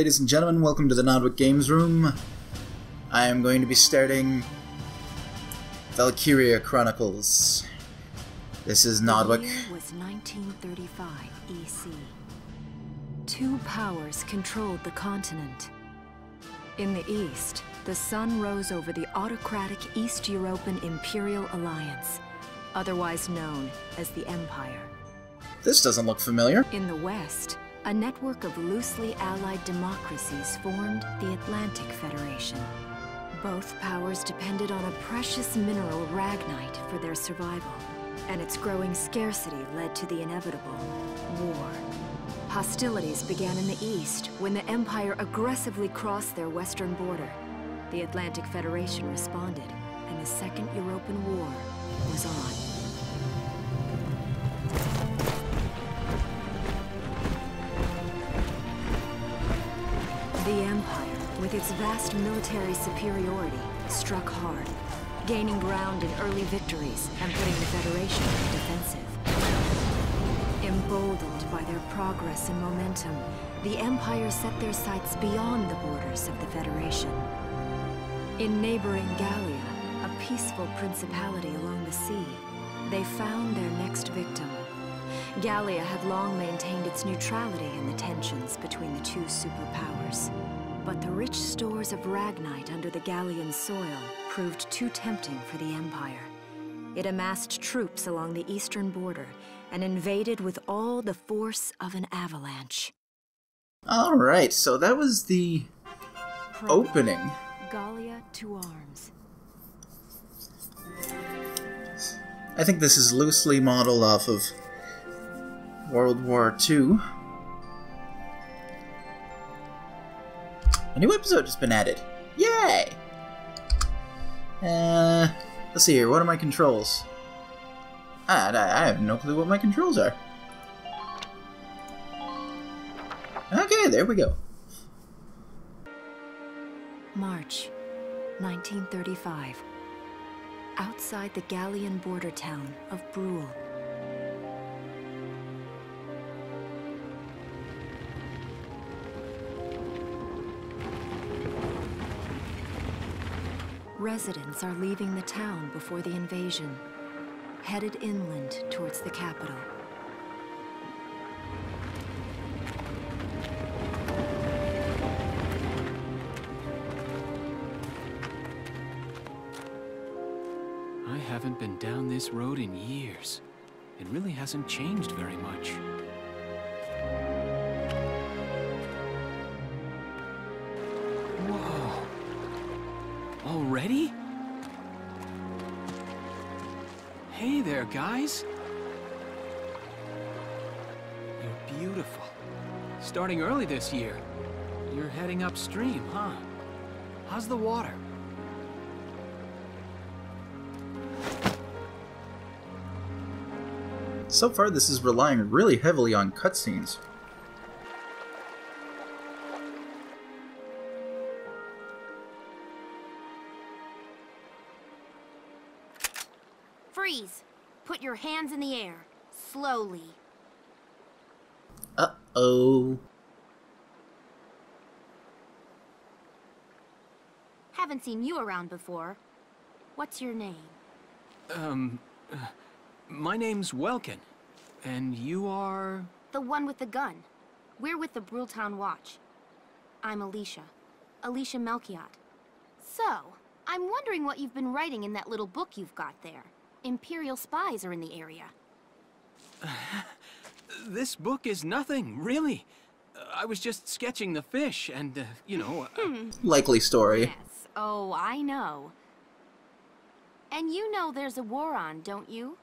ladies and gentlemen, welcome to the Nodwik Games Room. I am going to be starting Valkyria Chronicles. This is Nodwik. The year was 1935 EC. Two powers controlled the continent. In the east, the sun rose over the autocratic East European Imperial Alliance, otherwise known as the Empire. This doesn't look familiar. In the west, a network of loosely allied democracies formed the Atlantic Federation. Both powers depended on a precious mineral, ragnite, for their survival, and its growing scarcity led to the inevitable war. Hostilities began in the east when the Empire aggressively crossed their western border. The Atlantic Federation responded, and the Second European War was on. The Empire, with its vast military superiority, struck hard, gaining ground in early victories and putting the Federation on the defensive. Emboldened by their progress and momentum, the Empire set their sights beyond the borders of the Federation. In neighboring Gallia, a peaceful principality along the sea, they found their next victim. Gallia had long maintained its neutrality in the tensions between the two superpowers. But the rich stores of ragnite under the Gallian soil proved too tempting for the Empire. It amassed troops along the eastern border and invaded with all the force of an avalanche. Alright, so that was the opening. Gallia to arms. I think this is loosely modeled off of World War II. A new episode has been added. Yay! Let's see here. What are my controls? I have no clue what my controls are. Okay, there we go. March 1935. Outside the Gallian border town of Brule. Residents are leaving the town before the invasion, headed inland towards the capital. I haven't been down this road in years. It really hasn't changed very much. Whoa. Already? Hey there, guys. You're beautiful. Starting early this year. You're heading upstream, huh? How's the water? So far, this is relying really heavily on cutscenes. Freeze! Put your hands in the air. Slowly. Uh-oh. Haven't seen you around before. What's your name? My name's Welkin. And you are? The one with the gun. We're with the Bruletown Watch. I'm Alicia. Alicia Melchiot. So, I'm wondering what you've been writing in that little book you've got there. Imperial spies are in the area. This book is nothing, really. I was just sketching the fish and, you know... Likely story. Yes. Oh, I know. And you know there's a war on, don't you?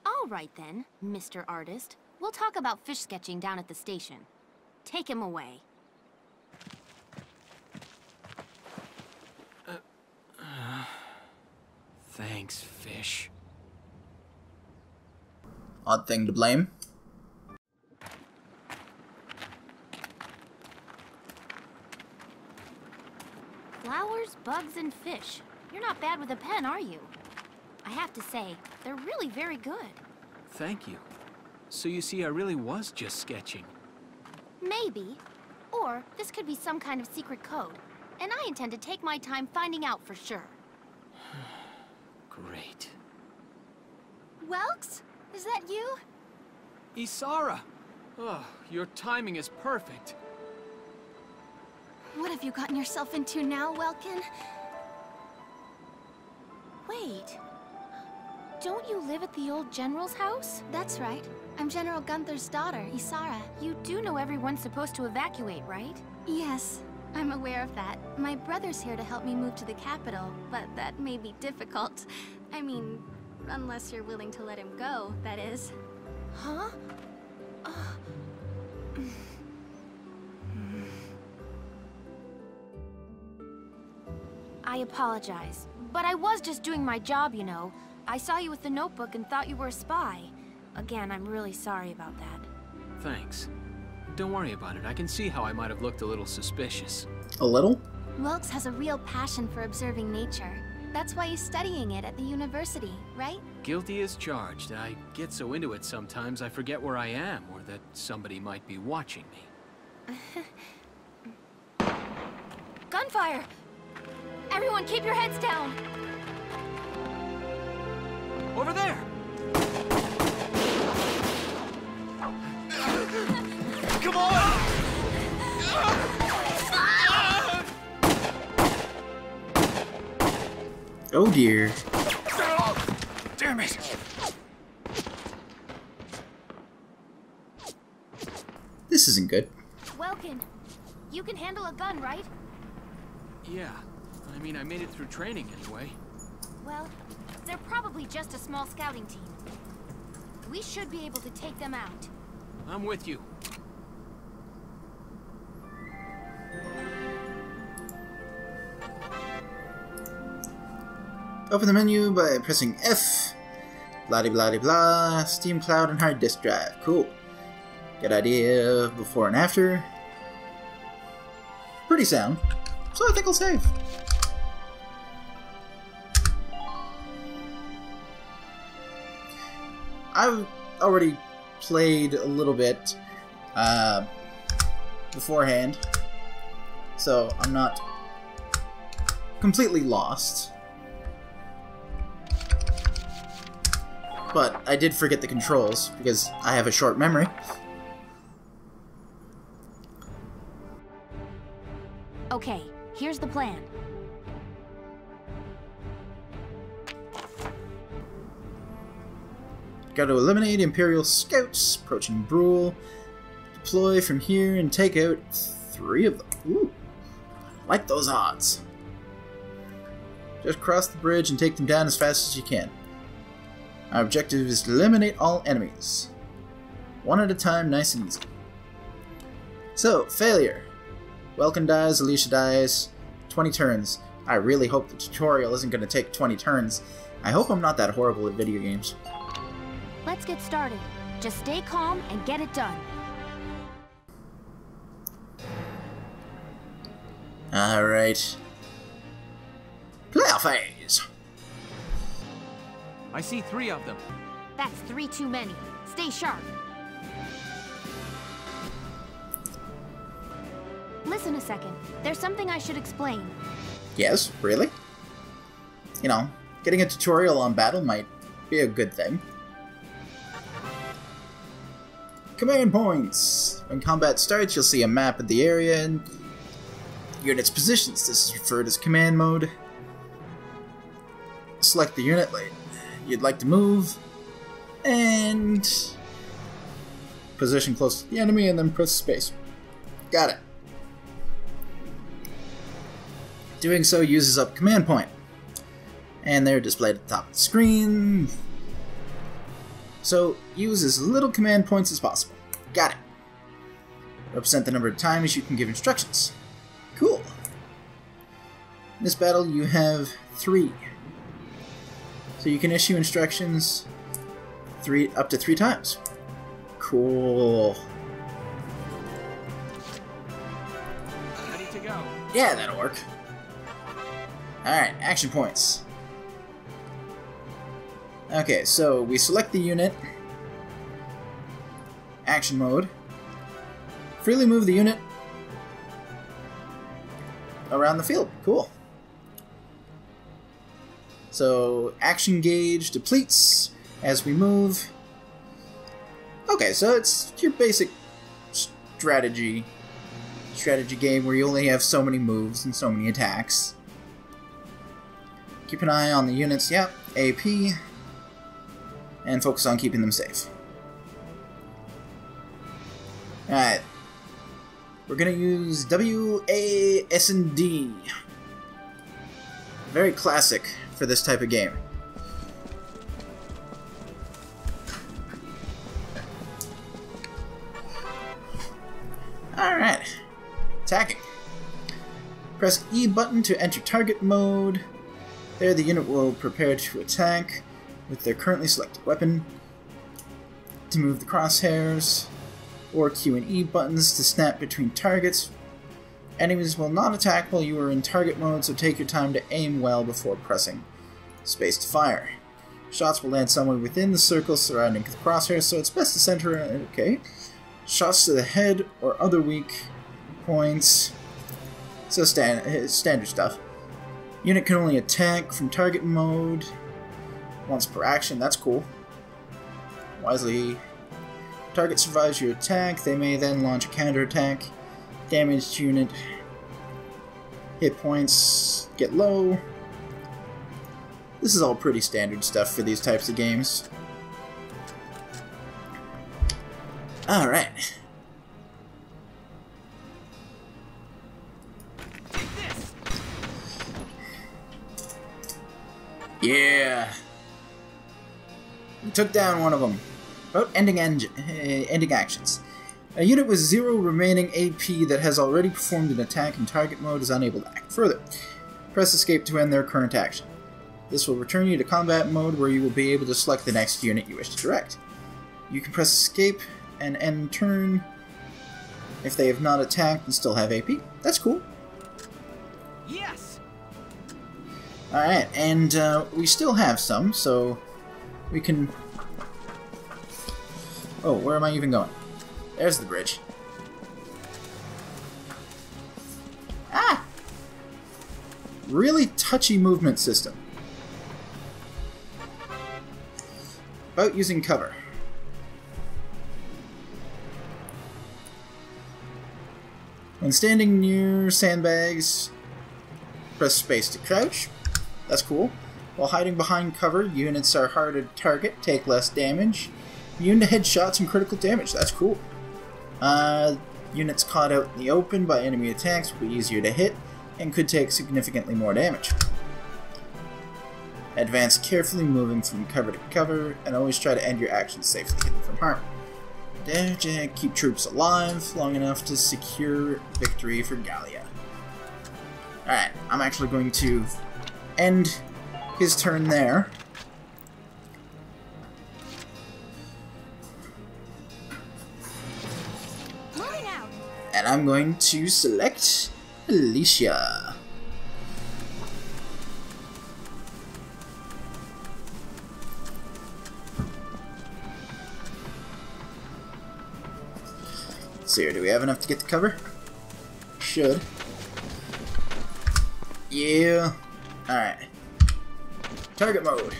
All right then, Mr. Artist. We'll talk about fish sketching down at the station. Take him away. Thanks, fish. Odd thing to blame. Flowers, bugs, and fish. You're not bad with a pen, are you? I have to say, they're really very good. Thank you. So you see, I really was just sketching. Maybe. Or this could be some kind of secret code, and I intend to take my time finding out for sure. Great. Welks? Is that you? Isara! Oh, your timing is perfect. What have you gotten yourself into now, Welkin? Wait. Don't you live at the old General's house? That's right. I'm General Gunther's daughter, Isara. You do know everyone's supposed to evacuate, right? Yes, I'm aware of that. My brother's here to help me move to the capital, but that may be difficult. I mean, unless you're willing to let him go, that is. Huh? I apologize, but I was just doing my job, you know. I saw you with the notebook and thought you were a spy. Again, I'm really sorry about that. Thanks. Don't worry about it. I can see how I might have looked a little suspicious. A little? Welks has a real passion for observing nature. That's why he's studying it at the university, right? Guilty as charged. I get so into it sometimes I forget where I am or that somebody might be watching me. Gunfire! Everyone keep your heads down! Over there! Come on! Oh dear. Damn it! This isn't good. Welkin, you can handle a gun, right? Yeah. I mean, I made it through training anyway. Well, they're probably just a small scouting team. We should be able to take them out. I'm with you. Open the menu by pressing F. Blah blah blah. Steam cloud and hard disk drive. Cool. Good idea of before and after. Pretty sound. So I think I'll save. I've already played a little bit beforehand, so I'm not completely lost. But I did forget the controls, because I have a short memory. Okay, here's the plan. Got to eliminate Imperial scouts, approaching Brule. Deploy from here and take out 3 of them. Ooh, like those odds. Just cross the bridge and take them down as fast as you can. Our objective is to eliminate all enemies. 1 at a time, nice and easy. So, failure. Welkin dies, Alicia dies. 20 turns. I really hope the tutorial isn't going to take 20 turns. I hope I'm not that horrible at video games. Let's get started. Just stay calm and get it done. Alright. Playoff phase! I see 3 of them. That's 3 too many. Stay sharp. Listen a second. There's something I should explain. Yes, really? You know, getting a tutorial on battle might be a good thing. Command points! When combat starts, you'll see a map of the area and units' positions. This is referred as command mode. Select the unit you'd like to move, and position close to the enemy, and then press space. Got it. Doing so uses up command point, and they're displayed at the top of the screen. So use as little command points as possible. Got it. Represent the number of times you can give instructions. Cool. In this battle you have 3. So you can issue instructions up to 3 times. Cool. Ready to go. Yeah, that'll work. Alright, action points. Okay, so we select the unit. Action mode. Freely move the unit around the field. Cool. So, action gauge depletes as we move. Okay, so it's your basic strategy game where you only have so many moves and so many attacks. Keep an eye on the units, yep, AP, and focus on keeping them safe. Alright. We're gonna use W, A, S, and D. Very classic for this type of game. Alright. Attacking. Press E button to enter target mode. There, the unit will prepare to attack with their currently selected weapon. To move the crosshairs, or Q and E buttons to snap between targets. Enemies will not attack while you are in target mode, so take your time to aim well before pressing space to fire. Shots will land somewhere within the circle surrounding the crosshairs, so it's best to center it. Okay. Shots to the head or other weak points. So standard stuff. Unit can only attack from target mode once per action. That's cool. Wisely. Target survives your attack. They may then launch a counterattack. Damaged unit. Hit points get low. This is all pretty standard stuff for these types of games. Alright. Yeah. We took down one of them. About ending actions. A unit with 0 remaining AP that has already performed an attack in target mode is unable to act further. Press escape to end their current action. This will return you to combat mode where you will be able to select the next unit you wish to direct. You can press escape and end turn if they have not attacked and still have AP. That's cool. Yes. Alright, and we still have some, so we can... Oh, where am I even going? There's the bridge. Ah! Really touchy movement system. About using cover. When standing near sandbags, press space to crouch. That's cool. While hiding behind cover, units are harder to target, take less damage. Immune to headshots and critical damage. That's cool. Units caught out in the open by enemy attacks will be easier to hit and could take significantly more damage. Advance carefully, moving from cover to cover, and always try to end your actions safely hidden from harm. Keep troops alive long enough to secure victory for Gallia. Alright, I'm actually going to end his turn there. And I'm going to select Alicia. Let's see here, do we have enough to get the cover? Should. Yeah. Alright. Target mode.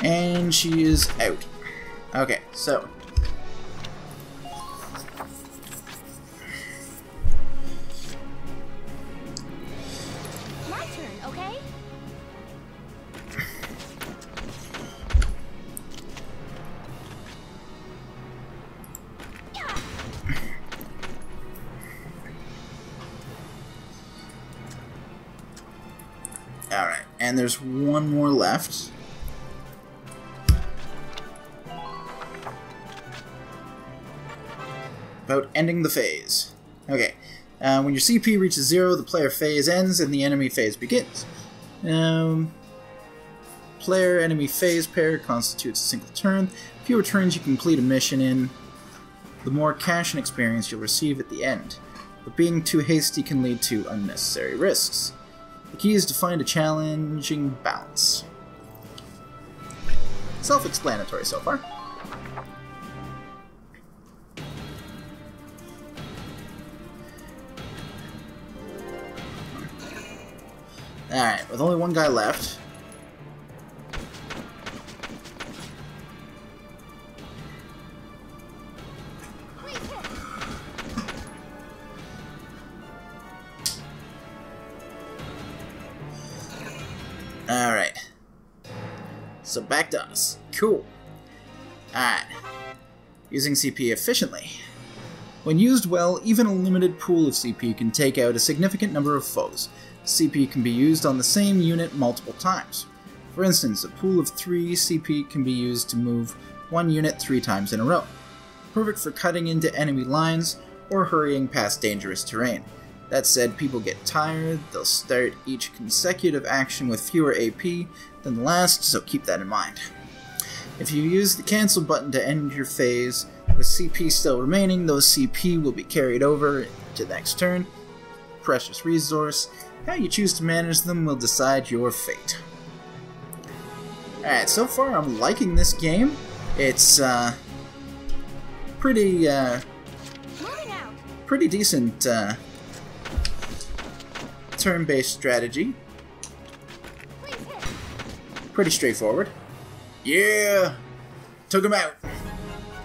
And she is out. Okay, so. My turn, okay? Alright, and there's one more left. About ending the phase. Okay. When your CP reaches 0, the player phase ends and the enemy phase begins. Player-enemy phase pair constitutes a single turn. The fewer turns you complete a mission in, the more cash and experience you'll receive at the end. But being too hasty can lead to unnecessary risks. The key is to find a challenging balance. Self-explanatory so far. Alright, with only one guy left. Alright. So back to us. Cool. Alright. Using CP efficiently. When used well, even a limited pool of CP can take out a significant number of foes. CP can be used on the same unit multiple times. For instance, a pool of 3 CP can be used to move one unit 3 times in a row. Perfect for cutting into enemy lines or hurrying past dangerous terrain. That said, people get tired, they'll start each consecutive action with fewer AP than the last, so keep that in mind. If you use the cancel button to end your phase, with CP still remaining, those CP will be carried over to the next turn. Precious resource. How you choose to manage them will decide your fate. Alright, so far I'm liking this game. It's pretty decent turn-based strategy. Pretty straightforward. Yeah! Took him out.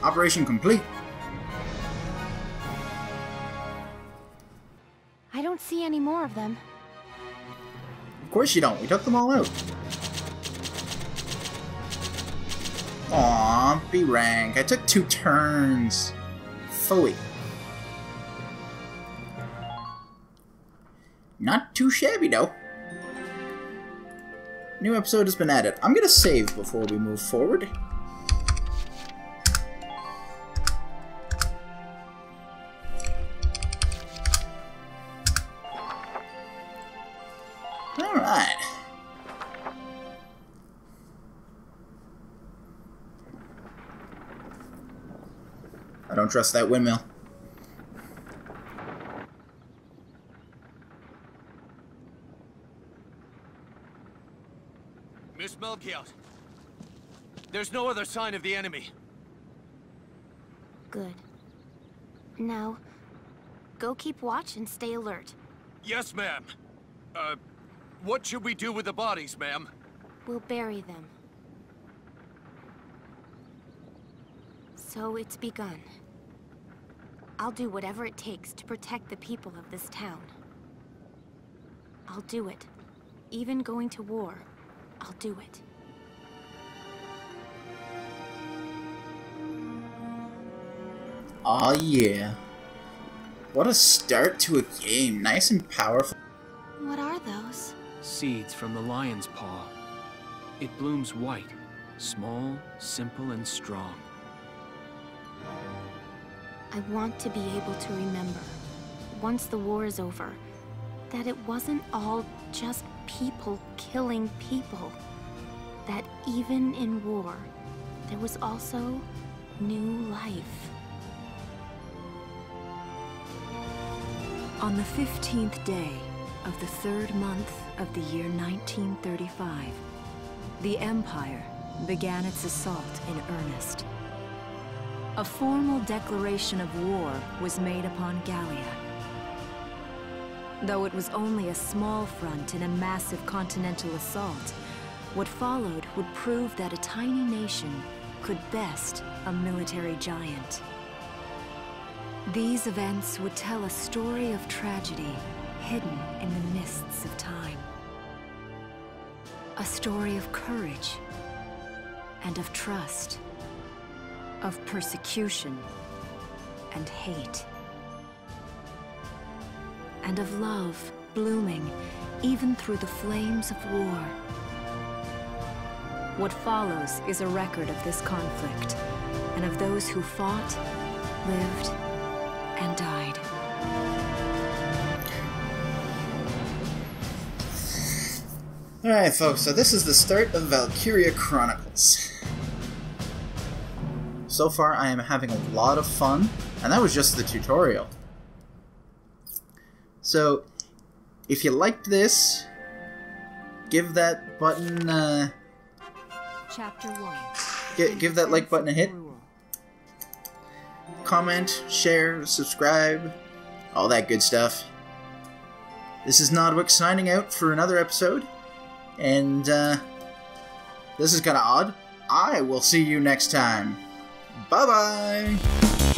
Operation complete. I don't see any more of them. Of course you don't. We took them all out. Aw, B rank. I took 2 turns. Phooey. Not too shabby, though. New episode has been added. I'm gonna save before we move forward. Alright. I don't trust that windmill. Miss Melchiot, there's no other sign of the enemy. Good. Now, go keep watch and stay alert. Yes, ma'am. What should we do with the bodies, ma'am? We'll bury them. So it's begun. I'll do whatever it takes to protect the people of this town. I'll do it. Even going to war, I'll do it. Aw, yeah. What a start to a game. Nice and powerful. What are those? Seeds from the lion's paw. It blooms white, small, simple, and strong. I want to be able to remember, once the war is over, that it wasn't all just people killing people. That even in war, there was also new life. On the 15th day of the 3rd month of the year 1935, the Empire began its assault in earnest. A formal declaration of war was made upon Gallia. Though it was only a small front in a massive continental assault, what followed would prove that a tiny nation could best a military giant. These events would tell a story of tragedy hidden in the mists of time. A story of courage and of trust, of persecution and hate, and of love blooming even through the flames of war. What follows is a record of this conflict and of those who fought, lived, and died. Alright folks, so this is the start of Valkyria Chronicles. So far I am having a lot of fun, and that was just the tutorial. So, if you liked this, give that button, Chapter 1. give that like button a hit. Rule. Comment, share, subscribe, all that good stuff. This is Nodwik signing out for another episode, and this is kind of odd. I will see you next time. Bye-bye!